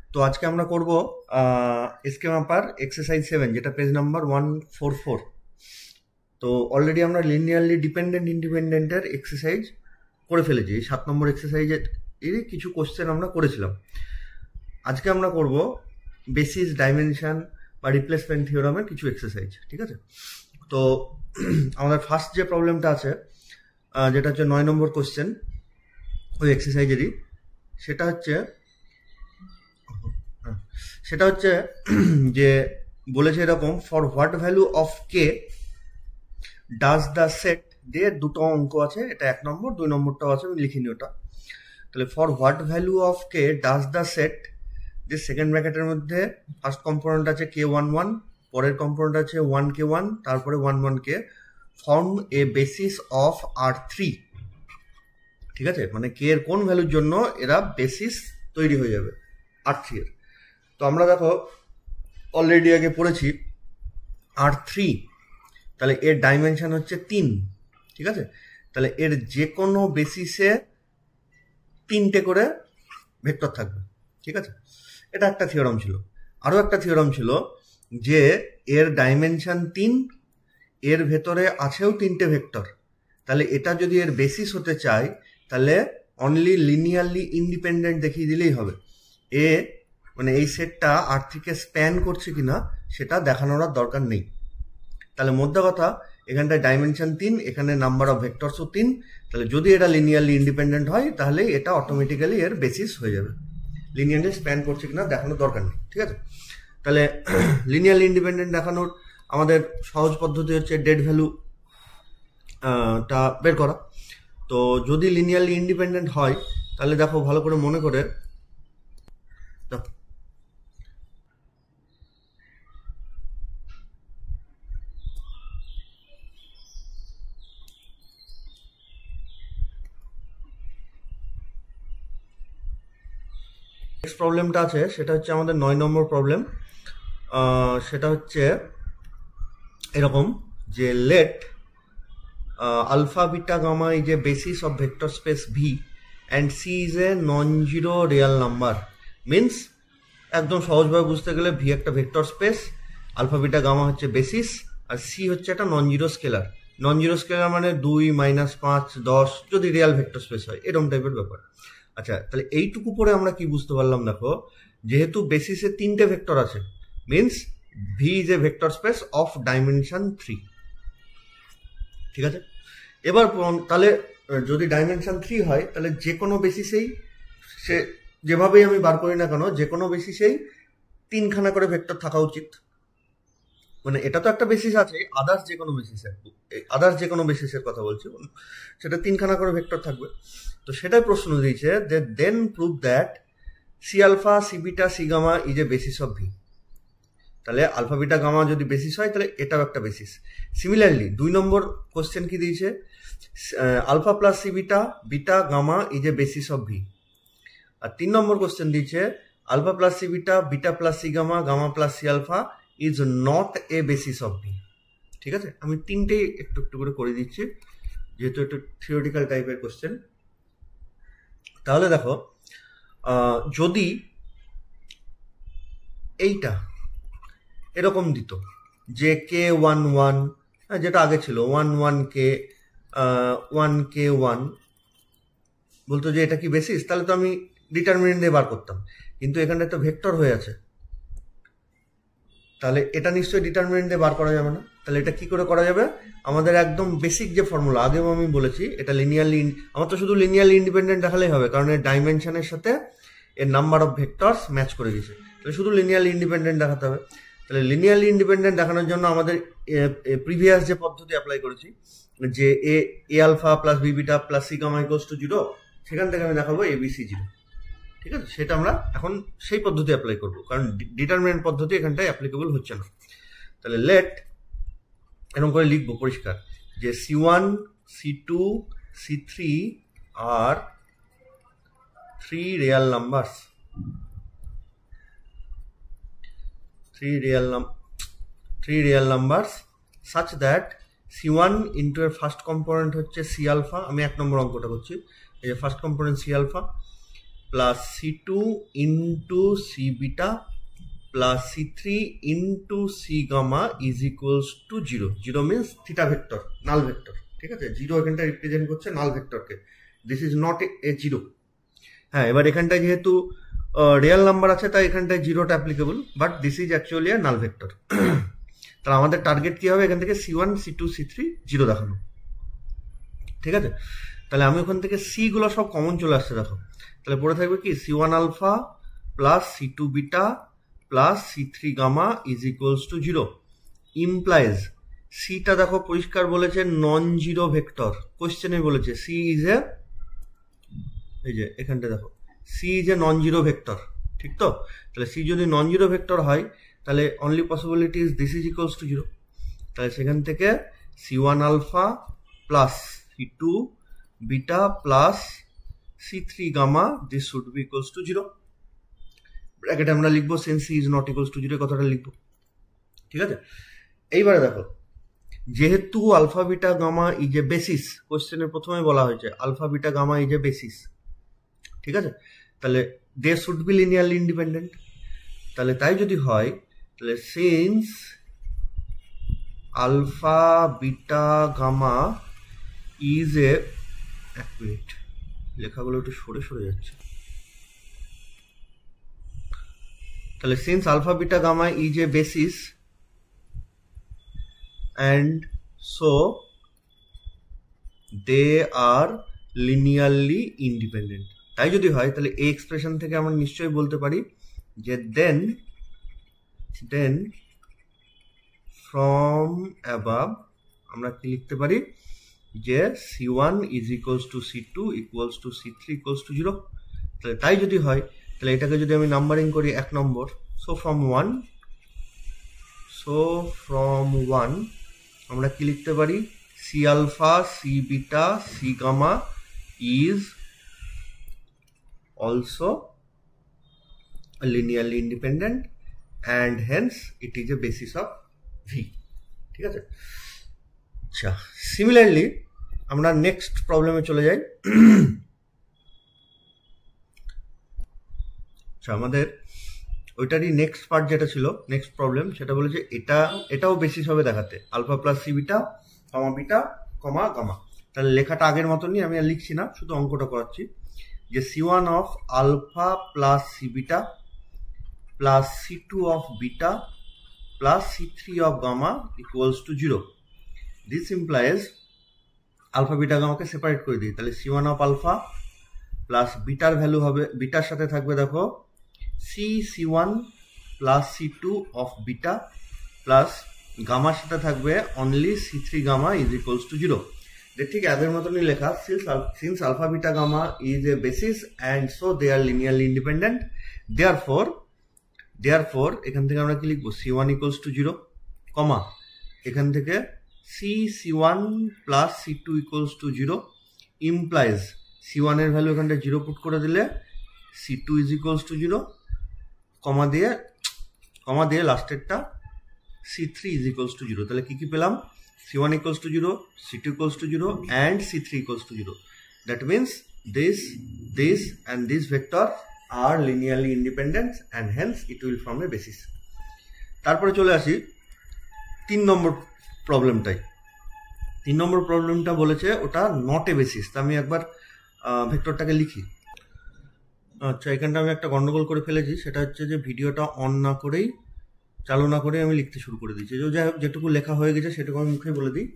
তো আজকে আমরা করব স্কেমাপার এক্সারসাইজ 7, যেটা পেজ নাম্বার 144। তো অলরেডি আমরা লিনিয়ারলি ডিপেন্ডেন্ট ইন্ডিপেন্ডেন্টের এক্সারসাইজ করে ফেলেছি। এই 7 নম্বর এক্সারসাইজের কিছু কোশ্চেন আমরা করেছিলাম। আজকে আমরা করব বেসিস, ডাইমেনশন বা রিপ্লেসমেন্ট থিওরামের কিছু এক্সারসাইজ। ঠিক আছে, তো আমাদের ফার্স্ট যে প্রবলেমটা আছে, যেটা হচ্ছে 9 নম্বর কোশ্চেন ওই এক্সারসাইজেরই, সেটা হচ্ছে যে বলেছে এরকম, for what value of K does the set, দিয়ে দুটো অঙ্ক আছে, এটা 1 নম্বর, 2 নম্বরটাও আছে, আমি লিখিনি ওটা। তাহলে for what value of K does the set, যে সেকেন্ড ব্র্যাকেটের মধ্যে ফার্স্ট কম্পোনেন্ট আছে k11, পরের কম্পোনেন্ট আছে 1k1, তারপরে 11k, form a basis of R3। ঠিক আছে, মানে কে এর কোন ভ্যালুর জন্য এরা বেসিস তৈরি হয়ে যাবে R3 এর। তো আমরা দেখো অলরেডি আগে পড়েছি R3, তাহলে এর ডাইমেনশন হচ্ছে 3। ঠিক আছে, তাহলে এর যে কোনো বেসিসে 3টে করে ভেক্টর থাকবে। ঠিক আছে, এটা একটা থিওরাম ছিল। আরও একটা থিওরাম ছিল যে এর ডাইমেনশন 3, এর ভেতরে আছেও 3টে ভেক্টর। তাহলে এটা যদি এর বেসিস হতে চায়, তাহলে অনলি লিনিয়ারলি ইন্ডিপেন্ডেন্ট দেখিয়ে দিলেই হবে। মানে এই সেটটা R3কে স্প্যান করছে কিনা সেটা দেখানোর আর দরকার নেই। তাহলে মধ্যে কথা, এখানটায় ডাইমেনশন 3, এখানে নাম্বার অফ ভেক্টরসও 3। তাহলে যদি এটা লিনিয়ারলি ইন্ডিপেন্ডেন্ট হয়, তাহলে এটা অটোমেটিক্যালি এর বেসিস হয়ে যাবে। লিনিয়ারলি স্প্যান করছে কিনা দেখানোর দরকার নেই। ঠিক আছে, তাহলে লিনিয়ারলি ইন্ডিপেন্ডেন্ট দেখানোর আমাদের সহজ পদ্ধতি হচ্ছে ডেড ভ্যালু টা বের করা। তো যদি লিনিয়ারলি ইন্ডিপেন্ডেন্ট হয়, তাহলে দেখো ভালো করে মনে করে, দেখো নেক্সট প্রবলেমটা আছে, সেটা হচ্ছে আমাদের 9 নম্বর প্রবলেম। সেটা হচ্ছে এরকম যে let alpha beta gamma is a basis of vector space V and C is a non zero real number. Means একদম সহজভাবে বুঝতে গেলে, ভি একটা vector space, alpha beta gamma হচ্ছে বেসিস, আর সি হচ্ছে একটা non zero scalar. Non zero scalar মানে 2, -5, 10 যদি রিয়াল ভেক্টর স্পেস হয়, এরকম টাইপের ব্যাপার। আচ্ছা, তাহলে এইটুকু পরে আমরা কি বুঝতে পারলাম, দেখো যেহেতু বেসিসে 3টে ভেক্টর আছে, means V is a vector space of dimension 3। ঠিক আছে, এবার তাহলে যদি ডাইমেনশন 3 হয়, তাহলে যে কোনো বেসিসেই, সে যেভাবেই আমি বার করি না কেন, যে কোনো বেসিসেই 3খানা করে ভেক্টর থাকা উচিত। মানে এটা তো একটা বেসিস আছে, আদার্স যে কোনো বেসিসের কথা বলছি, সেটা 3খানা করে ভেক্টর থাকবে। তো সেটাই প্রশ্ন দিয়েছে যে then prove that c alpha, c beta, c gamma is a basis of V. তাহলে আলফা বিটা গামা যদি বেসিস হয়, তাহলে এটাও একটা বেসিস। সিমিলারলি 2 নম্বর কোশ্চেন কি দিয়েছে, alpha plus c beta, beta gamma is a basis of V. আর 3 নম্বর কোশ্চেন দিয়েছে alpha plus c beta, beta plus c gamma, gamma plus c alpha is not a basis of V. ঠিক আছে, আমি 3টেই একটু একটু করে দিচ্ছি, যেহেতু একটু থিওরিটিক্যাল টাইপের কোশ্চেন। তাহলে দেখো, যদি এইটা এরকম দিত যে k11, যেটা আগে ছিল 1k1 বলতো যে এটা কি বেসিস, তাহলে তো আমি ডিটারমিনেন্ট দিয়ে বার করতাম। কিন্তু এখানে তো ভেক্টর হয়ে আছে, তাহলে এটা নিশ্চয়ই ডিটারমিনেন্ট দিয়ে বার করা যাবে না। তাহলে এটা কি করে করা যাবে, আমাদের একদম বেসিক যে ফর্মুলা, আগেও আমি বলেছি, এটা লিনিয়ারলি, আমার তো শুধু লিনিয়ারলি ইন্ডিপেন্ডেন্ট দেখালেই হবে, কারণ এর ডাইমেনশনের সাথে এর নাম্বার অফ ভেক্টরস ম্যাচ করে গেছে। তাহলে শুধু লিনিয়ারলি ইন্ডিপেন্ডেন্ট দেখাতে হবে। তাহলে লিনিয়ারলি ইন্ডিপেন্ডেন্ট দেখানোর জন্য আমাদের প্রিভিয়াস যে পদ্ধতি অ্যাপ্লাই করেছি, যে a alpha plus b beta plus c gamma equals to 0, সেখান থেকে আমি দেখাবো ABC 0। ঠিক আছে, সেটা আমরা এখন সেই পদ্ধতি অ্যাপ্লাই করবো, কারণ ডিটারমিনেন্ট পদ্ধতি এখানটায় অ্যাপ্লিকেবল হচ্ছে না। তাহলে লেট এরকম করে লিখবো পরিষ্কার, যে C1, C2, C3 আর 3 real numbers, 3 real numbers such that C1 into এর ফার্স্ট কম্পোনেন্ট হচ্ছে C আলফা, আমি 1 নম্বর অঙ্কটা করছি, এই যে first component C alpha, plus C2 into C beta plus C3 into C gamma is equals to 0। 0 means theta vector, null vector, ঠিক আছে। 0 এখানটা রিপ্রেজেন্ট করছে নাল ভেক্টরকে। This is not a 0। হ্যাঁ, এবার এখানটায় যেহেতু রিয়েল নাম্বার আছে তাই এখানটায় 0টা applicable, but this is actually a null vector. তাহলে আমাদের টার্গেট কি হবে? এখান থেকে C1 C2 C3 0 দেখানো, ঠিক আছে। তাহলে আমি ওখান থেকে সি গুলো সব কমন চলে আসছে, দেখো। তাহলে পড়ে থাকবে কি C1 alpha plus C2 beta plus C3 gamma is equals to 0। Implies theta দেখো পরিষ্কার বলেছে নন জিরো ভেক্টর, কোশ্চেনে বলেছে সি ইজ এ, এই যে এখানটা দেখো C is a non zero vector, ঠিক তো। তাহলে সি যদি নন জিরো ভেক্টর হয় তাহলে only possibility is this is equals to 0। তাহলে সেখান থেকে C1 alpha plus C2 beta plus C3 gamma this should be equals to 0। ব্র্যাকেটে আমরা লিখবো since C is not equals to 0 কথাটা লিখবো, ঠিক আছে। এইবারে দেখো, যেহেতু alpha beta gamma is a basis, কোশ্চেনের প্রথমে বলা হয়েছে alpha beta gamma is a basis, ঠিক আছে। তাহলে they should be linearly independent. তাহলে তাই যদি হয় তাহলে since alpha beta gamma is a, এক মিনিট লেখাগুলো একটু সরে সরে যাচ্ছে। তাহলে since alpha beta gamma is a basis and so they are linearly independent। তাই যদি হয় তাহলে এই এক্সপ্রেশন থেকে আমরা নিশ্চয়ই বলতে পারি যে then from above আমরা কি লিখতে পারি যে C1 is equals to C2 equals to C3 equals to 0। তাহলে তাই যদি হয় তাহলে এটাকে যদি আমি নাম্বারিং করি 1 নম্বর, so from 1 আমরা কি লিখতে পারি c alpha c beta c gamma is also linearly independent and hence it is a basis of V, ঠিক আছে। আচ্ছা, সিমিলারলি আমরা নেক্সট প্রবলেমে চলে যাই। আচ্ছা, আমাদের ওইটারই নেক্সট পার্ট যেটা ছিল, নেক্সট প্রবলেম, সেটা বলেছে এটাও বেসিস হবে দেখাতে, alpha plus c beta comma beta comma gamma. তাহলে লেখাটা আগের মতনই, আমি আর লিখছি না, শুধু অঙ্কটা করাচ্ছি যে C1 of alpha plus c beta plus C2 of beta plus C3 of gamma equals to 0। This implies alpha beta গামাকে সেপারেট করে দিই। তাহলে C1 অফ আলফা প্লাস বিটার ভ্যালু হবে, বিটার সাথে থাকবে দেখো C1 plus C2 of beta plus গামার সাথে থাকবে only C3 gamma is equals to 0। ঠিক আগের মতনই লেখা, since alpha beta gamma is a basis and so they are linearly independent, therefore এখান থেকে আমরা কি লিখবো C1 ইকুয়ালস টু 0, কমা এখান থেকে C1 plus C2 equals to 0 implies C1 এর ভ্যালু এখানটা 0 পুট করে দিলে C2 ইজ ইকুয়ালস টু 0, কমা দিয়ে লাস্টেরটা C3 ইজ ইকুয়ালস টু 0। তাহলে কি পেলাম C1 equals to 0, C2 equals to 0 and C3 equals to 0. That means this and this vector are linearly independent and hence it will form a basis. তারপরে চলে আসি 3 নম্বর প্রবলেমটাই। 3 নম্বর প্রবলেমটা বলেছে ওটা নট এ বেসিস। তা আমি একবার ভেক্টরটাকে লিখি। আচ্ছা, এখানটা আমি একটা গন্ডগোল করে ফেলেছি, সেটা হচ্ছে যে ভিডিওটা অন না করেই চালু না করে আমি লিখতে শুরু করে দিয়েছি। যাই হোক, যেটুকু লেখা হয়ে গেছে সেটুকু আমি মুখে বলে দিই।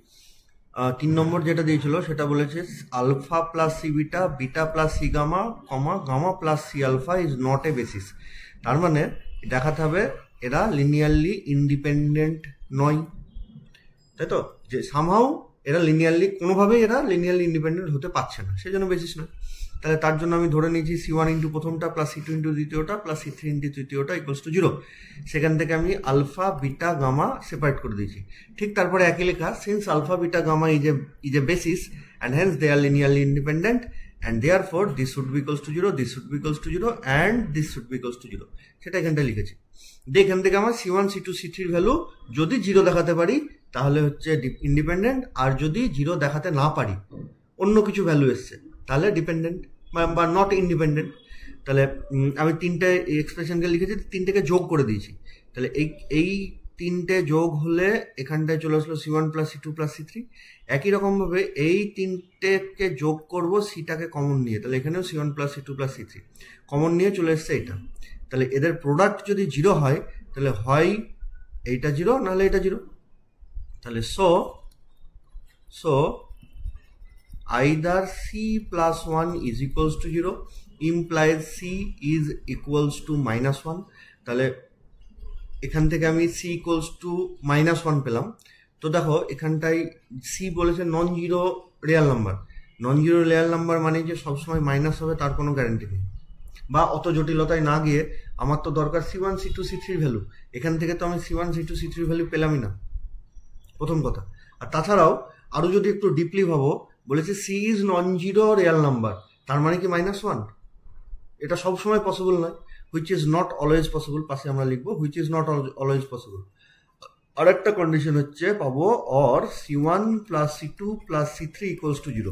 3 নম্বর যেটা দিয়েছিল সেটা বলেছে alpha plus c beta beta plus c gamma comma gamma plus c alpha is not a basis. তার মানে দেখাতে হবে এরা লিনিয়ারলি ইন্ডিপেন্ডেন্ট নয়, তাই তো, যে সামহাউ এরা লিনিয়ারলি কোনোভাবেই এরা লিনিয়ারলি ইন্ডিপেন্ডেন্ট হতে পারছে না, সেই জন্য বেসিস নয়। তাহলে তার জন্য আমি ধরে নিয়েছি C1 ইন্টু প্রথমটা প্লাস C2 ইন্টু দ্বিতীয়টা প্লাস C3 ইন্টু তৃতীয়টা ইকুয়ালস টু 0। সেখান থেকে আমি আলফা বিটা গামা সেপারেট করে দিয়েছি। ঠিক তারপরে একই লেখা, since alpha beta gamma is a basis and hence they are linearly independent and therefore this should be equals to 0, this should be equals to 0 and this should be equals to 0। সেটা এখানটা লিখেছি। এখান থেকে আমার C1 C2 C3 value যদি 0 দেখাতে পারি তাহলে হচ্ছে ইন্ডিপেন্ডেন্ট, আর যদি 0 দেখাতে না পারি অন্য কিছু ভ্যালু এসছে তাহলে ডিপেন্ডেন্ট বা নট ইন্ডিপেন্ডেন্ট। তাহলে আমি তিনটে এক্সপ্রেশনকে লিখেছি, তিনটেকে যোগ করে দিয়েছি। তাহলে এই তিনটে যোগ হলে এখানটায় চলে আসলো C1 plus C2 plus C3। একই রকমভাবে এই তিনটেকে যোগ করব সিটাকে কমন নিয়ে, তাহলে এখানেও C1 plus C2 plus C3 common নিয়ে চলে এসছে এটা। তাহলে এদের প্রোডাক্ট যদি 0 হয় তাহলে হয় এইটা 0 নাহলে এটা 0। তাহলে so either C plus 1 is equals to 0 implies C is equals to -1। তাহলে এখান থেকে আমি C equals to -1 পেলাম। তো দেখো এখানটায় C বলেছে নন জিরো রিয়েল নাম্বার। নন জিরো রিয়েল নাম্বার মানে যে সবসময় মাইনাস হবে তার কোনো গ্যারান্টি নেই, বা অত জটিলতায় না গিয়ে আমার তো দরকার C1 C2 C3 ভ্যালু। এখান থেকে তো আমি C1 C2 C3 ভ্যালু পেলামই না, প্রথম কথা। আর তাছাড়াও আরও যদি একটু ডিপলি ভাবো, বলেছে C is non zero real number, তার মানে কি -1? এটা সবসময় পসিবল নয়, which is not always possible. পাশে আমরা লিখবো which is not always possible. আর একটা কন্ডিশন হচ্ছে পাবো or C1 plus C2 plus C3 equals to 0।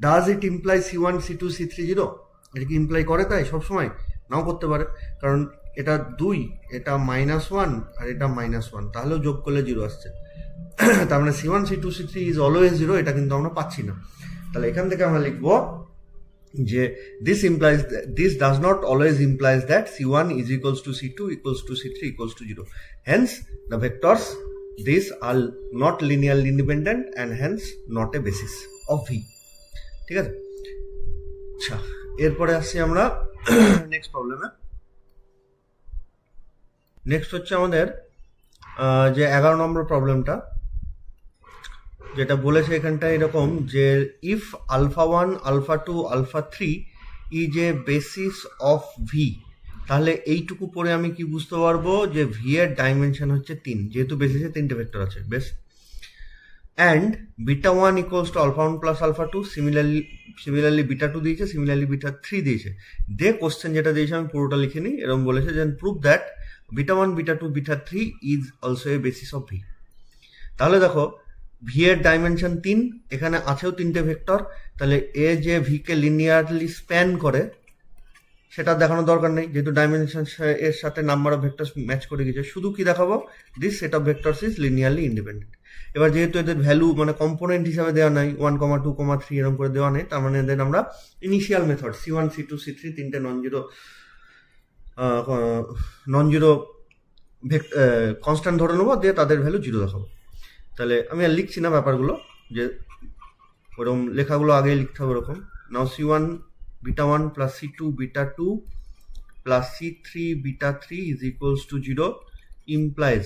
Does it imply C1 C2 C3 0? এটা কি ইমপ্লাই করে তাই সবসময়? নাও করতে পারে, কারণ এটা 2, এটা -1 আর এটা -1, তাহলেও যোগ করলে 0 আসছে। তার মানে C1 C2 C3 is always 0, এটা কিন্তু আমরা পাচ্ছি না। তাহলে এখান থেকে আমরা লিখবো যে this does not always implies that C1 is equals to C2 equals to C3 equals to 0. Hence the vectors these are not linearly independent and hence not a basis of V। ঠিক আছে, আচ্ছা এরপরে আসছি আমরা next প্রবলেমে। Next হচ্ছে আমাদের যে 11 নম্বর প্রবলেমটা, যেটা বলেছে এখানটা এরকম যে if α1 α2 α3 is a basis of V, তাহলে এইটুকু পরে আমি কি বুঝতে পারবো যে ভি এর ডাইমেনশন হচ্ছে 3, যেহেতু বেসিসে 3টে ভেক্টর আছে। বেশ, and β1 equals to α1 plus α2, similarly β2 দিয়েছে, সিমিলারলি β3 দিয়েছে। দে কোশ্চেন যেটা দিয়েছে আমি পুরোটা লিখে নিই। এরকম বলেছে যে prove that β1 β2 β3 is also a basis of V. তাহলে দেখো ভি এর ডাইমেনশন 3, এখানে আছেও 3টে ভেক্টর, তাহলে এ যে ভি কে লিনিয়ারলি স্প্যান করে সেটা দেখানোর দরকার নেই, যেহেতু ডাইমেনশন এর সাথে নাম্বার অফ ভেক্টরস ম্যাচ করে গেছে। শুধু কি দেখাবো, this set of vectors is linearly independent. এবার যেহেতু এদের ভ্যালু মানে কম্পোনেন্ট হিসাবে দেওয়া নাই, 1, 2, 3 এরকম করে দেওয়া নেই, তার মানে এদের আমরা initial method C1 C2 C3 তিনটে নন জিরো কনস্ট্যান্ট ধরে নেবো, দিয়ে তাদের ভ্যালু 0 দেখাবো। তাহলে আমি আর লিখছি না ব্যাপারগুলো, যে ওরকম লেখাগুলো আগেই লিখতে হবে ওরকম। Now C1 β1 plus C2 β2 plus C3 β3 is equals to 0 implies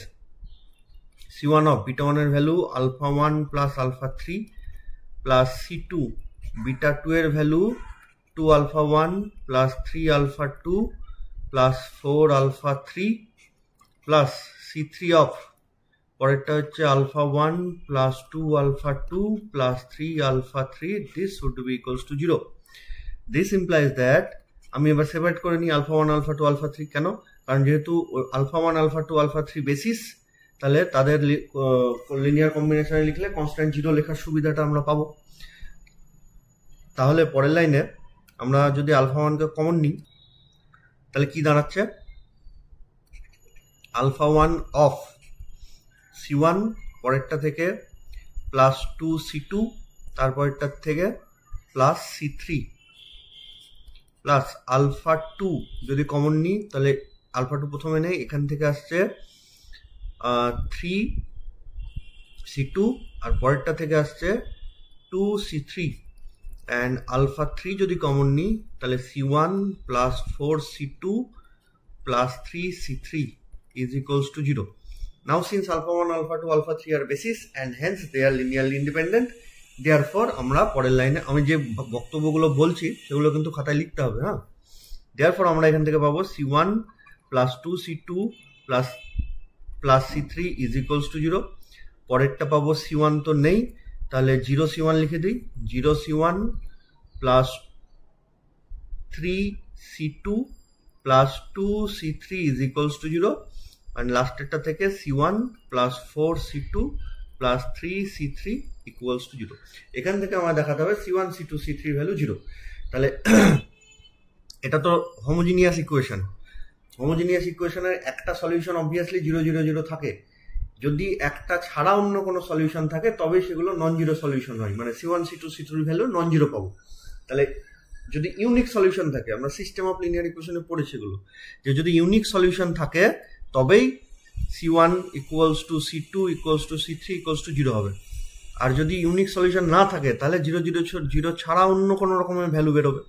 C1 of β1 এর ভ্যালু α1 প্লাস α3 প্লাস C2 β2 এর value 2α1 plus 3α2 plus 4α3 plus C3 of পরেরটা হচ্ছে α1 plus 2α2 plus 3α3, this would be equals to 0. This implies that আমি এবার separate করে নিই α1 α2 α3। কেন? কারণ যেহেতু α1 α2 α3 বেসিস, তাহলে তাদের লিনিয়ার কম্বিনেশনে লিখলে কনস্ট্যান্ট 0 লেখার সুবিধাটা আমরা পাবো। তাহলে পরের লাইনে আমরা যদি α1 কে কমন নিই তাহলে কি দাঁড়াচ্ছে, α1 অফ C1 পরেরটা থেকে প্লাস 2C2, তারপরেরটার থেকে প্লাস C3 প্লাস α2 যদি কমন নিই তাহলে α2 প্রথমে নেই, এখান থেকে আসছে 3C2 আর পরেরটা থেকে আসছে 2C3, অ্যান্ড α3 যদি কমন নিই তাহলে C1 plus 4C2 plus 3C3 is equals to 0. Now since α1 α2 α3 are basis and hence they are linearly independent, therefore আমরা পরের লাইনে আমি যে বক্তব্যগুলো বলছি সেগুলো কিন্তু খাতায় লিখতে হবে। হ্যাঁ, therefore আমরা এখান থেকে পাবো C1 plus 2C2 plus C3 is equals to 0। পরেরটা পাবো C1 তো নেই, তাহলে 0C1 লিখে দিই, 0C1 plus 3C2 plus 2C3 is equals to 0, and লাস্টেরটা থেকে C1 plus 4C2 plus 3C3 equals to 0। এখান থেকে আমার দেখাতে হবে C1 C2 C3 ভ্যালু 0। তাহলে এটা তো হোমোজিনিয়াস ইকুয়েশন। হোমোজিনিয়াস ইকুয়েশনের একটা সলিউশন অবভিয়াসলি 0 0 0 থাকে। যদি একটা ছাড়া অন্য কোনো সলিউশন থাকে তবে সেগুলো নন জিরো সলিউশন হয়, মানে C1 C2 C3 value non zero পাবো। তাহলে যদি ইউনিক সলিউশন থাকে, আমরা সিস্টেম অফ লিনিয়ার ইকুয়েশনে পড়েছি এগুলো, যে যদি ইউনিক সলিউশন থাকে তবেই C1 equals to C2 equals to C3 equals to 0 হবে। আর যদি ইউনিক সলিউশন না থাকে তাহলে 0 0 0 ছাড়া অন্য কোনো রকমের ভ্যালু বেরোবে,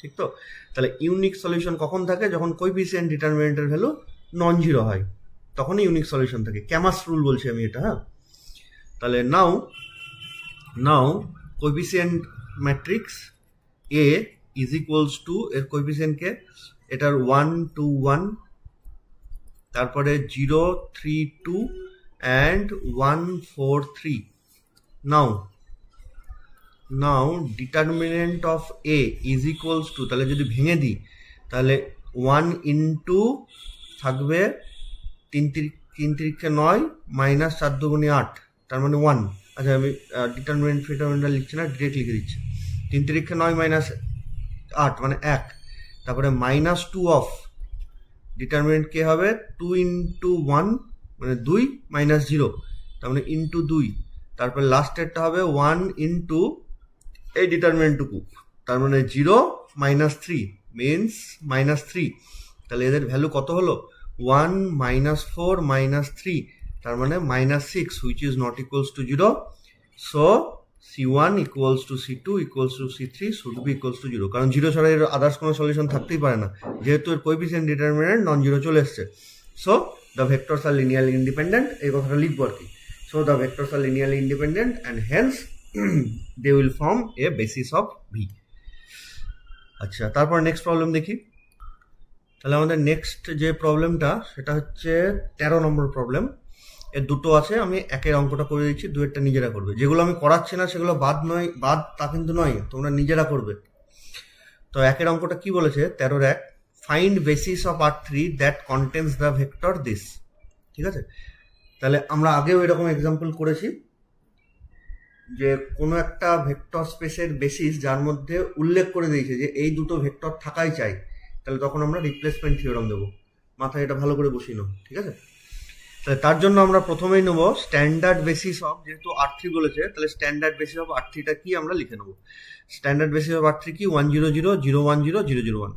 ঠিক তো? তাহলে ইউনিক সলিউশন কখন থাকে? যখন কোএফিসিয়েন্ট ডিটারমিনেন্টের ভ্যালু নন জিরো হয়, তখনই ইউনিক সলিউশন থাকে। ক্যামাস রুল বলছি আমি এটা। হ্যাঁ, তাহলে now coefficient matrix A is equals to, এর কোএফিসিয়েন্টকে এটার 1 2 1, তারপরে 0 3 2 and 1 4 3। Now determinant of A is equals two, তাহলে যদি ভেঙে দিই তাহলে 1 ইন্টু থাকবে 3 3 9 মাইনাস 4 2 8, তার মানে 1। আচ্ছা, আমি ডিটারমিনেন্টটা লিখছি না, ডিরেক্ট লিখে দিচ্ছি। 3 3 9 মাইনাস 8 মানে 1, তারপরে মাইনাস 2 অফ ডিটারমিনেন্ট কে হবে 2 ইন্টু 1 মানে 2 মাইনাস 0, তার মানে ইন্টু 2, তারপরে লাস্টেরটা হবে 1 ইন্টু এই ডিটারমিনেন্টটুকু, তার মানে 0 মাইনাস 3 মিনস মাইনাস 3। তাহলে এদের ভ্যালু কত হলো? 1 মাইনাস 4 মাইনাস 3, তার মানে minus 6, which is not equals to 0। So C1 equals to C2 equals to C3 should be equals to 0, কারণ 0 ছাড়া এর আদার্স কোনো সলিউশন থাকতেই পারে না, যেহেতু এর কোএফিসিয়েন্ট ডিটারমিনেন্ট নন জিরো চলে এসছে। So the vectors are linearly independent, এই কথাটা লিখবো আর কি। So the vectors are linearly independent and hence they will form a basis of V. আচ্ছা, তারপর নেক্সট প্রবলেম দেখি। তাহলে আমাদের নেক্সট যে প্রবলেমটা সেটা হচ্ছে 13 নম্বর প্রবলেম। এর দুটো আছে, আমি একের অঙ্কটা করে দিচ্ছি, দুয়েরটা নিজেরা করবে। যেগুলো আমি করাচ্ছি না সেগুলো বাদ তা কিন্তু নয়, তোমরা নিজেরা করবে। তো একের অঙ্কটা কি বলেছে? 13-1, find basis of R3 that contains the vector this. ঠিক আছে, তাহলে আমরা আগেও এরকম এক্সাম্পল করেছি যে কোনো একটা ভেক্টর স্পেসের বেসিস যার মধ্যে উল্লেখ করে দিয়েছে যে এই দুটো ভেক্টর থাকাই চাই, তাহলে তখন আমরা রিপ্লেসমেন্ট থিওরাম দেবো। মাথায় এটা ভালো করে বসিয়ে নেব, ঠিক আছে? তাহলে তার জন্য আমরা প্রথমেই নেব স্ট্যান্ডার্ড বেসিস অফ, যেহেতু R3 বলেছে তাহলে স্ট্যান্ডার্ড বেসিস অফ R3টা কি আমরা লিখে নেব। স্ট্যান্ডার্ড বেসিস অফ R3 কি? 1 0 0 0 1 0 0 0 1।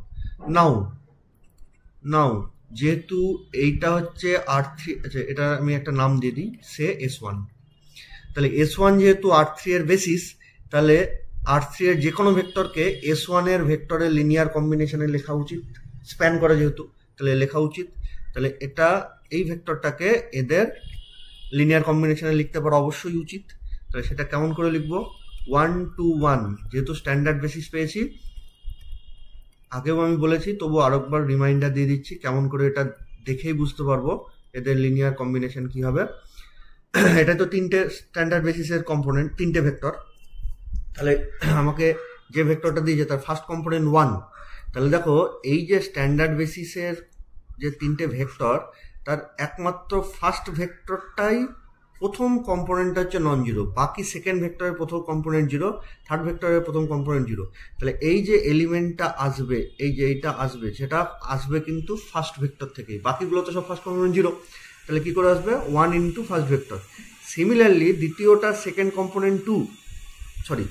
নাও যেহেতু এইটা হচ্ছে R3, আচ্ছা এটা আমি একটা নাম দিয়ে দিই, সে S1। তাহলে S1 যেহেতু R3 এর বেসিস, তাহলে R3 এর যে কোনো ভেক্টরকে S1 এর ভেক্টরের লিনিয়ার কম্বিনেশনে লেখা উচিত, স্প্যান করে যেহেতু, তাহলে লেখা উচিত। তাহলে এটা এই ভেক্টরটাকে এদের লিনিয়ার কম্বিনেশনে লিখতে পারা অবশ্যই উচিত। তাহলে সেটা কেমন করে লিখবো? 1 2 1, যেহেতু স্ট্যান্ডার্ড বেসিস পেয়েছি, আগেও আমি বলেছি তবু আরেকবার রিমাইন্ডার দিয়ে দিচ্ছি, কেমন করে এটা দেখেই বুঝতে পারবো এদের লিনিয়ার কম্বিনেশন কি হবে। এটা তো তিনটে স্ট্যান্ডার্ড বেসিসের কম্পোনেন্ট, তিনটে ভেক্টর। তাহলে আমাকে যে ভেক্টরটা দিয়েছে তার ফার্স্ট কম্পোনেন্ট 1। তাহলে দেখো এই যে স্ট্যান্ডার্ড বেসিসের যে তিনটে ভেক্টর, তার একমাত্র ফার্স্ট ভেক্টরটাই প্রথম কম্পোনেন্টটা হচ্ছে নন জিরো, বাকি সেকেন্ড ভেক্টরের প্রথম কম্পোনেন্ট জিরো, থার্ড ভেক্টরের প্রথম কম্পোনেন্ট জিরো। তাহলে এই যে এলিমেন্টটা আসবে, এই যে এইটা আসবে, সেটা আসবে কিন্তু ফার্স্ট ভেক্টর থেকেই, বাকিগুলো তো সব ফার্স্ট কম্পোনেন্ট জিরো। তাহলে কি করে আসবে? 1 ইন্টু ফার্স্ট ভেক্টর। সিমিলারলি দ্বিতীয়টা সেকেন্ড কম্পোনেন্ট 2, সরি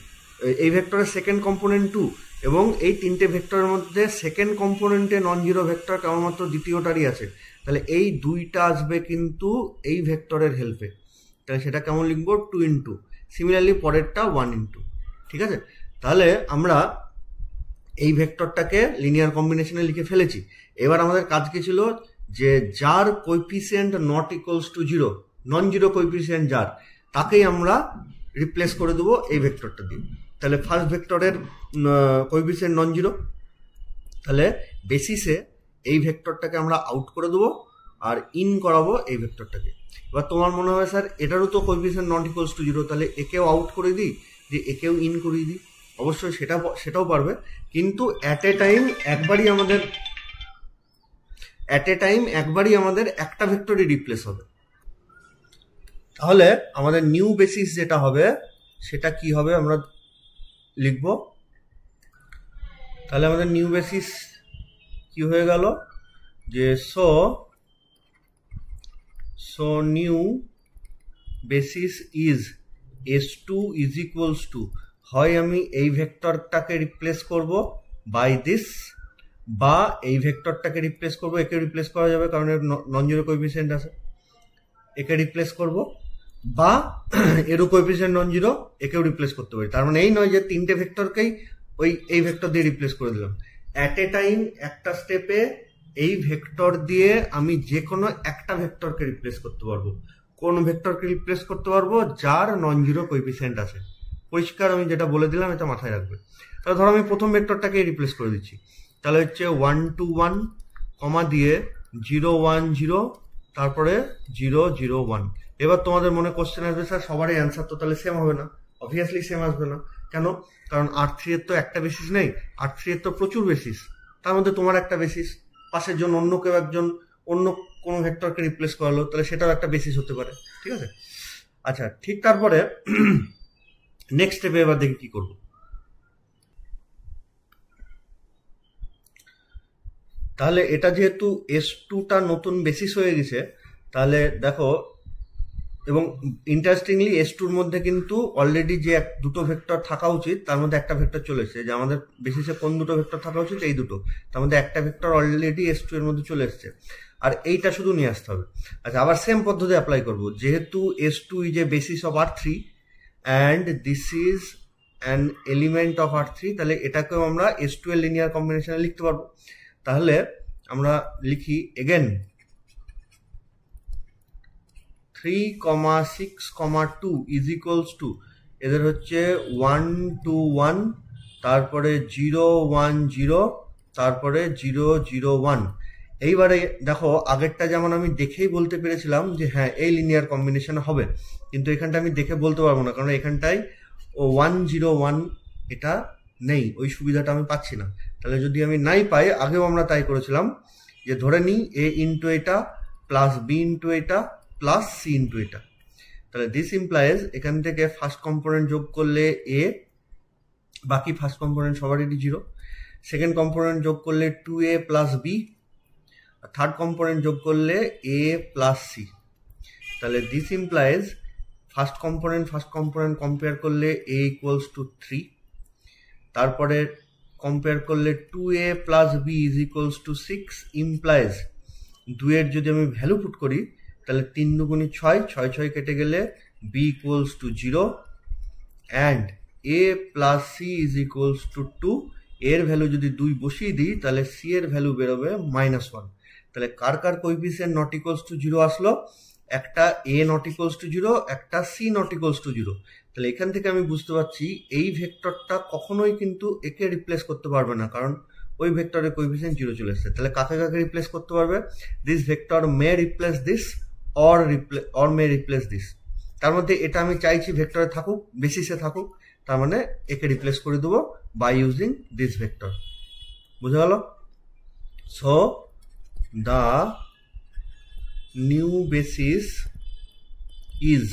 এই ভেক্টরের সেকেন্ড কম্পোনেন্ট 2, এবং এই তিনটে ভেক্টরের মধ্যে সেকেন্ড কম্পোনেন্টে নন জিরো ভেক্টর কেবলমাত্র দ্বিতীয়টারই আছে। তাহলে এই দুইটা আসবে কিন্তু এই ভেক্টরের হেল্পে। তাহলে সেটা কেমন লিখবো? 2 ইন্টু, সিমিলারলি পরেরটা 1 ইন্টু। ঠিক আছে, তাহলে আমরা এই ভেক্টরটাকে লিনিয়ার কম্বিনেশনে লিখে ফেলেছি। এবার আমাদের কাজ কি ছিল? যে যার coefficient not equals to 0, non zero coefficient যার, তাকেই আমরা রিপ্লেস করে দেবো এই ভেক্টরটা দিয়ে। তাহলে ফার্স্ট ভেক্টরের কোএফিসিয়েন্ট নন জিরো, তাহলে বেসিসে এই ভেক্টরটাকে আমরা আউট করে দেবো আর ইন করাবো এই ভেক্টরটাকে। এবার তোমার মনে হয় স্যার এটারও তো কোএফিসিয়েন্ট নট ইকুয়ালস টু 0, তাহলে একেও আউট করে দিই, যে একেও ইন করিয়ে দিই। অবশ্যই সেটাও পারবে, কিন্তু অ্যাট এ টাইম একবারই আমাদের একটা ভেক্টরই রিপ্লেস হবে। তাহলে আমাদের নিউ বেসিস যেটা হবে সেটা কি হবে? আমরা লিখব তাহলে আমাদের নিউ বেসিস কি হয়ে গেল যে so new basis is S2 is equals two, হয় আমি এই ভেক্টরটাকে রিপ্লেস করব বাই দিস, বা এই ভেক্টরটাকে রিপ্লেস করব, একে রিপ্লেস করা যাবে কারণ এর নন জিরো কোএফিসিয়েন্ট আছে, একে রিপ্লেস করব, বা এরও কোএফিসিয়েন্ট নন জিরো, একেও রিপ্লেস করতে পারি। তার মানে এই নয় যে তিনটে ভেক্টরকেই এই ভেক্টর দিয়ে রিপ্লেস করে দিলাম। অ্যাট এ টাইম একটা স্টেপে এই ভেক্টর দিয়ে আমি যে কোনো একটা ভেক্টরকে রিপ্লেস করতে পারবো। কোন ভেক্টরকে রিপ্লেস করতে পারবো? যার নন জিরো কোএফিসিয়েন্ট আছে। পরিষ্কার আমি যেটা বলে দিলাম এটা মাথায় রাখবে। তাহলে ধরো আমি প্রথম ভেক্টরটাকে রিপ্লেস করে দিচ্ছি, তাহলে হচ্ছে 1 2 1 কমা দিয়ে 0 1 0 তারপরে 0 0 1। এবার তোমাদের মনে কোশ্চেন আসবে, স্যার সবারই অ্যান্সার তো তাহলে সেম হবে না। অবভিয়াসলি সেম আসবে না। কেন? কারণ R3 এর তো একটা বেসিস নেই, R3 এর তো প্রচুর বেসিস। তার মধ্যে তোমার একটা বেসিস, পাশের জন্য অন্য কেউ একজন অন্য কোনো ভেক্টরকে রিপ্লেস করালো, তাহলে সেটাও একটা বেসিস হতে পারে। ঠিক আছে? আচ্ছা, ঠিক তারপরে নেক্সট স্টেপে এবার দেখি কি করব। তাহলে এটা যেহেতু S2টা নতুন বেসিস হয়ে গেছে, তাহলে দেখো, এবং ইন্টারেস্টিংলি S2-র মধ্যে কিন্তু অলরেডি যে দুটো ভেক্টর থাকা উচিত তার মধ্যে একটা ভেক্টর চলে এসেছে। যে আমাদের বেসিসে কোন দুটো ভেক্টর থাকা উচিত? এই দুটো, তার মধ্যে একটা ভেক্টর অলরেডি S2 এর মধ্যে চলে এসেছে, আর এইটা শুধু নিয়ে আসতে হবে। আচ্ছা, আবার সেম পদ্ধতি অ্যাপ্লাই করব। যেহেতু S2 is a basis of R3 and this is an element of R3, তাহলে এটাকেও আমরা S2 এর লিনিয়ার কম্বিনেশনে লিখতে পারবো। তাহলে আমরা লিখি এগেন 3, 6, 2 ইজ ইকুয়ালস টু, এদের হচ্ছে 1 2 1, তারপরে 0 1 0, তারপরে 0 0 1। এইবারে দেখো, আগেরটা যেমন আমি দেখেই বলতে পেরেছিলাম যে হ্যাঁ এই লিনিয়ার কম্বিনেশন হবে, কিন্তু এখানটা আমি দেখে বলতে পারবো না, কারণ এখানটায় 1 0 1 এটা নেই, ওই সুবিধাটা আমি পাচ্ছি না। তাহলে যদি আমি নাই পাই, আগেও আমরা তাই করেছিলাম যে ধরে নিই a ইন্টু এটা প্লাস b ইন্টু এটা প্লাস c ইন্টু এটা। তাহলে দিস ইমপ্লাইজ এখান থেকে ফার্স্ট কম্পোনেন্ট যোগ করলে a, বাকি ফার্স্ট কম্পোনেন্ট সবারই 0, সেকেন্ড কম্পোনেন্ট যোগ করলে 2a plus b, third component যোগ করলে a প্লাস c। তাহলে this implies first component compare করলে a ইকুয়ালস টু 3, তারপরে কম্পেয়ার করলে 2a plus b is equals two 6, implies 2 এর যদি আমি ভ্যালু পুট করি তাহলে 3 দুগুণে 6, 6 6 কেটে গেলে b equals to 0 and a plus c is equals two 2। এর ভ্যালু যদি 2 বসিয়ে দিই তাহলে c এর ভ্যালু বেরোবে -1। তাহলে কার কার কোএফিসিয়েন্ট নট ইকুয়ালস টু 0 আসলো? একটা a নট ইকুয়ালস টু 0, একটা c নট ইকুয়ালস টু 0। তাহলে এখান থেকে আমি বুঝতে পারছি এই ভেক্টরটা কখনোই কিন্তু একে রিপ্লেস করতে পারবে না, কারণ ওই ভেক্টরের কোএফিসিয়েন্ট 0 চলে এসেছে। তাহলে কাকে কাকে রিপ্লেস করতে পারবে? This vector May replace this or may replace this. তার মধ্যে এটা আমি চাইছি ভেক্টরে থাকুক, বেসিসে থাকুক, তার মানে একে রিপ্লেস করে দেবো বাই ইউজিং দিস ভেক্টর। বুঝে গেল? So the new basis is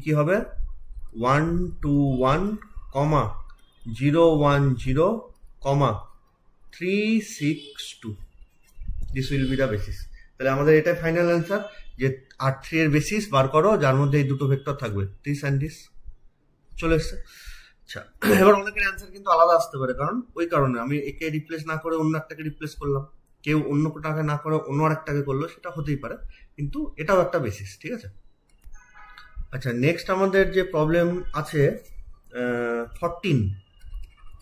কি হবে? 1 2 1, 0 1 0, 3 6 2। This will be the basis. তাহলে আমাদের এটাই ফাইনাল অ্যান্সার যে R3 এর বেসিস বার করো যার মধ্যে এই দুটো ভেক্টর থাকবে, দিস অ্যান্ড দিস। চলে এসছে। আচ্ছা, এবার অনেকের অ্যান্সার কিন্তু আলাদা আসতে পারে, কারণ ওই কারণে আমি একে রিপ্লেস না করে অন্য একটাকে রিপ্লেস করলাম, কেউ অন্য কোটাকে না করে অন্য আরেকটাকে করলো, সেটা হতেই পারে, কিন্তু এটাও একটা বেসিস। ঠিক আছে? আচ্ছা, নেক্সট আমাদের যে প্রবলেম আছে 14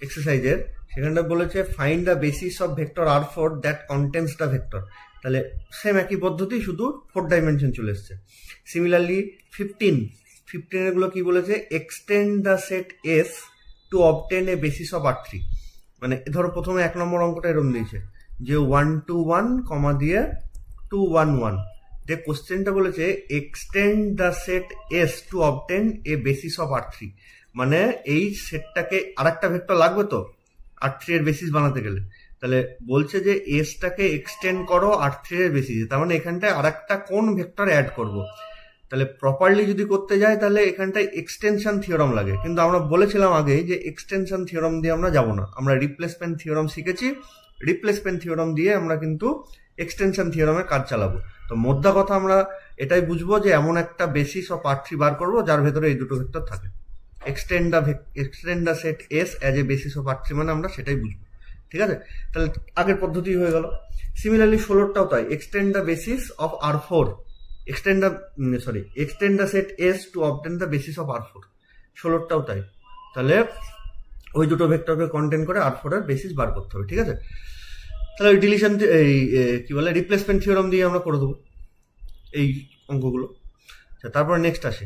এক্সারসাইজের, সেখানটা বলেছে find the basis of vector R4 that contains the vector. তাহলে সেম একই পদ্ধতি, শুধু 4 ডাইমেনশন চলে এসছে। সিমিলারলি 15 এগুলো কি বলেছে? Extend the set S to obtain A basis of R3। মানে ধরো প্রথমে 1 নম্বর অঙ্কটা এরকম দিয়েছে যে 1 2 1 কমা দিয়ে 2 1 1। যে কোশ্চেনটা বলেছে extend the set S to obtain A basis of R3, মানে এই সেটটাকে আরেকটা ভেক্টর লাগবে তো R3 এর বেসিস বানাতে গেলে। তাহলে বলছে যে এসটাকে এক্সটেন্ড করো R3 এর বেসিসে, তার মানে এখানটায় আরেকটা কোন ভেক্টর অ্যাড করব। তাহলে প্রপারলি যদি করতে যায় তাহলে এখানটায় এক্সটেনশন থিওরাম লাগে, কিন্তু আমরা বলেছিলাম আগে যে এক্সটেনশন থিওরাম দিয়ে আমরা যাব না, আমরা রিপ্লেসমেন্ট থিওরাম শিখেছি, রিপ্লেসমেন্ট থিওরাম দিয়ে আমরা কিন্তু এক্সটেনশন থিওরামের কাজ চালাবো। তো মোদ্দা কথা আমরা এটাই বুঝবো যে এমন একটা বেসিস অফ R3 বার করবো যার ভেতরে এই দুটো ভেক্টর থাকে। Extend the set S as a basis of R3 মানে আমরা সেটাই বুঝবো, ঠিক আছে? তাহলে আগের পদ্ধতি হয়ে গেল। সিমিলারলি 16টাও তাই, extend the basis of R4, extend the set S to obtain the basis of R4, 16টাও তাই। তাহলে ওই দুটো ভেক্টরকে কন্টেন্ট করে R4 এর বেসিস বার করতে হবে, ঠিক আছে? তাহলে ওই ডিলিশন এই কি বলে রিপ্লেসমেন্ট থিওরাম দিয়ে আমরা করে দেবো এই অঙ্কগুলো। আচ্ছা, তারপর নেক্সট আসে।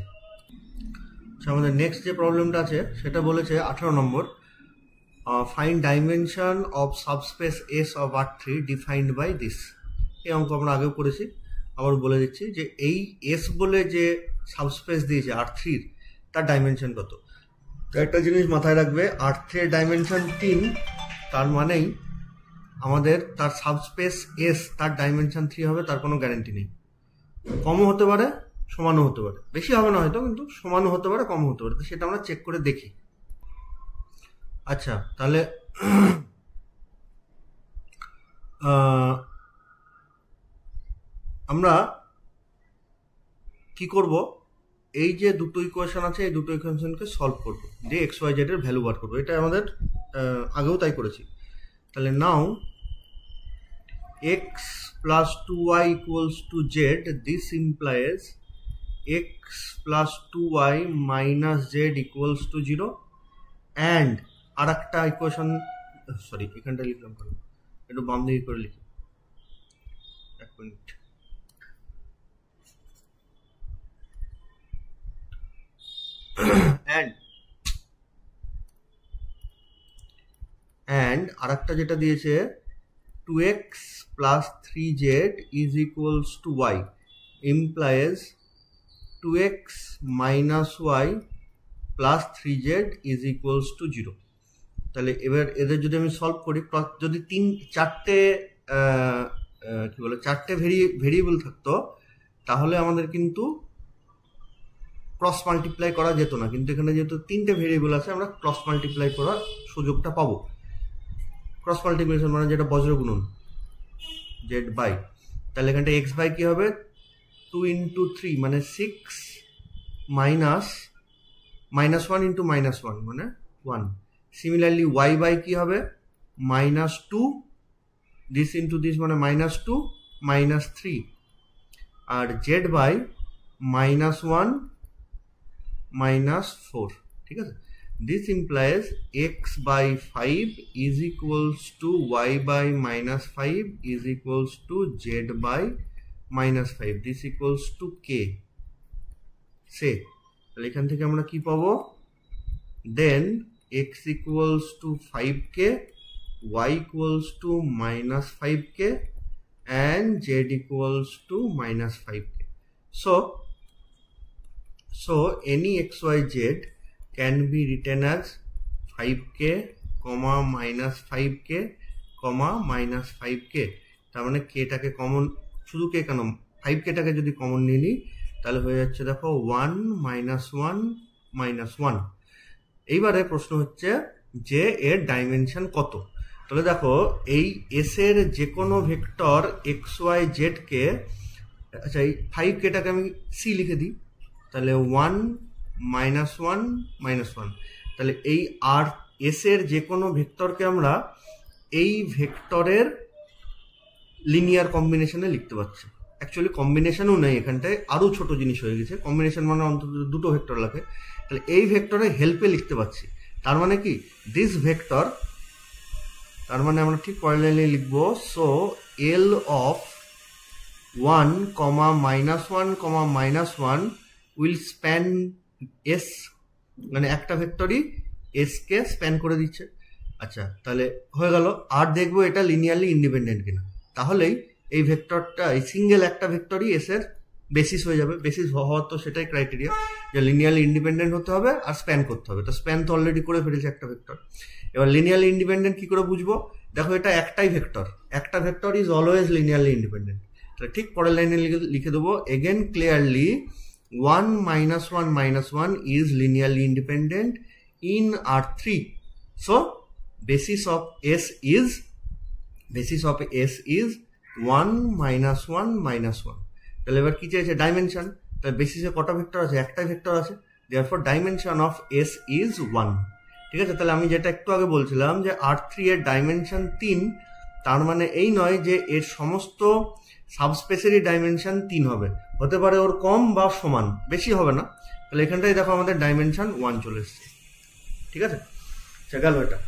আচ্ছা, আমাদের নেক্সট যে প্রবলেমটা আছে সেটা বলেছে 18 number, find dimension of subspace S of R3 defined by this. এই অঙ্ক আমরা আগেও করেছি, আবার বলে দিচ্ছি যে এই এস বলে যে সাবস্পেস দিয়েছে R3 তার ডাইমেনশন কত। তো একটা জিনিস মাথায় রাখবে, R3 এর ডাইমেনশন 3, তার মানেই আমাদের তার সাবস্পেস এস তার ডাইমেনশন 3 হবে, তার কোনো গ্যারান্টি নেই। কমও হতে পারে, সমানও হতে পারে, বেশি হবে না হয়তো, কিন্তু সমানও হতে পারে, কমও হতে পারে। তো সেটা আমরা চেক করে দেখি। আচ্ছা, তাহলে আমরা কি করব, এই যে দুটো ইকুয়েশন আছে এই দুটো ইকুয়েশনকে সলভ করব, যে এক্স ওয়াই জেড এর ভ্যালু বার করবো। এটা আমাদের আগেও তাই করেছি। তাহলে নাও x plus 2y equals to z, this implies x plus 2y minus z equals to 0, and আর একটা ইকুয়েশন, সরি এখানটা লিখলাম কেন, একটু বাম দিকে করে লিখি, এক মিনিট। and আর একটা যেটা দিয়েছে 2x plus 3z is equals to y implies 2x minus y plus 3z is equals to 0। তাহলে এবার এদের যদি আমি সলভ করি, যদি চারটে ভেরিয়েবল থাকতো তাহলে আমাদের কিন্তু ক্রস মাল্টিপ্লাই করা যেত না, কিন্তু এখানে যেহেতু 3টে ভেরিয়েবল আছে আমরা ক্রস মাল্টিপ্লাই করার সুযোগটা পাবো। ক্রস মাল্টিপ্লিকেশন মানে যেটা বজ্র গুণন z বাই, তাহলে এখানটা x বাই কি হবে 2 into 3 মানে 6 minus 1 into -1 মানে 1। সিমিলারলি y বাই কি হবে -2, this into this মানে -2 -3, আর z বাই -1 -4, ঠিক আছে? This implies x by 5 is equals to y by -5 is equals to z by -5, this equals to k। সে তাহলে এখান থেকে আমরা কি পাবো, then x equals to 5k, y equals to -5k and z equals to -5k। So any xyz can be written as 5k, -5k, -5k। তার মানে k টাকে common, শুধু k কেন 5k টাকে যদি কমন নিয়ে নিই তাহলে হয়ে যাচ্ছে দেখো 1 -1 -1। এইবারে প্রশ্ন হচ্ছে যে এর ডাইমেনশন কত। তাহলে দেখো এই এস এর যে কোনো ভেক্টর xyz কে, আচ্ছা এই 5k টাকে আমি c লিখে দিই, তাহলে 1 -1 -1। তাহলে এই আর এস এর যে কোনো ভেক্টরকে আমরা এই ভেক্টরের লিনিয়ার কম্বিনেশনে লিখতে পারছি। অ্যাকচুয়ালি কম্বিনেশনও নেই, এখানটায় আরও ছোট জিনিস হয়ে গেছে, কম্বিনেশন মানে অন্তত দুটো ভেক্টর লাগে। তাহলে এই ভেক্টরের হেল্পে লিখতে পারছি, তার মানে কি দিস ভেক্টর, তার মানে আমরা ঠিক পরের লাইনে লিখবো, so L of 1, -1, -1 will span S, মানে একটা ভেক্টরই এস কে স্প্যান করে দিচ্ছে। আচ্ছা, তাহলে হয়ে গেল। আর দেখবো এটা লিনিয়ারলি ইন্ডিপেন্ডেন্ট কিনা, তাহলেই এই ভেক্টরটা, এই সিঙ্গেল একটা ভেক্টরই এস এর বেসিস হয়ে যাবে। বেসিস হওয়ার তো সেটাই ক্রাইটেরিয়া, যে লিনিয়ারলি ইন্ডিপেন্ডেন্ট হতে হবে আর স্প্যান করতে হবে। তো স্প্যান তো অলরেডি করে ফেলেছে একটা ভেক্টর। এবার লিনিয়ারলি ইন্ডিপেন্ডেন্ট কি করে বুঝবো, দেখো এটা একটাই ভেক্টর, একটা vector is always linearly independent. তাহলে ঠিক পরের লাইনে লিখে দেবো, again clearly 1 minus 1 is linearly independent in R3. So basis of S is 1 minus 1 minus 1. তাহলে এবার কি চাইছে? ডাইমেনশন। তাহলে বেসিসে কটা ভেক্টর আছে? একটাই ভেক্টর আছে, therefore dimension of S is 1। ঠিক আছে, তাহলে আমি যেটা একটু আগে বলছিলাম যে R3 এর ডাইমেনশন 3, তার মানে এই নয় যে এর সমস্ত সাবস্পেসেরই ডাইমেনশন 3 হবে, হতে পারে ওর কম বা সমান, বেশি হবে না। তাহলে এখানটাই দেখো আমাদের ডাইমেনশন 1 চলে এসছে। ঠিক আছে, গেল এটা।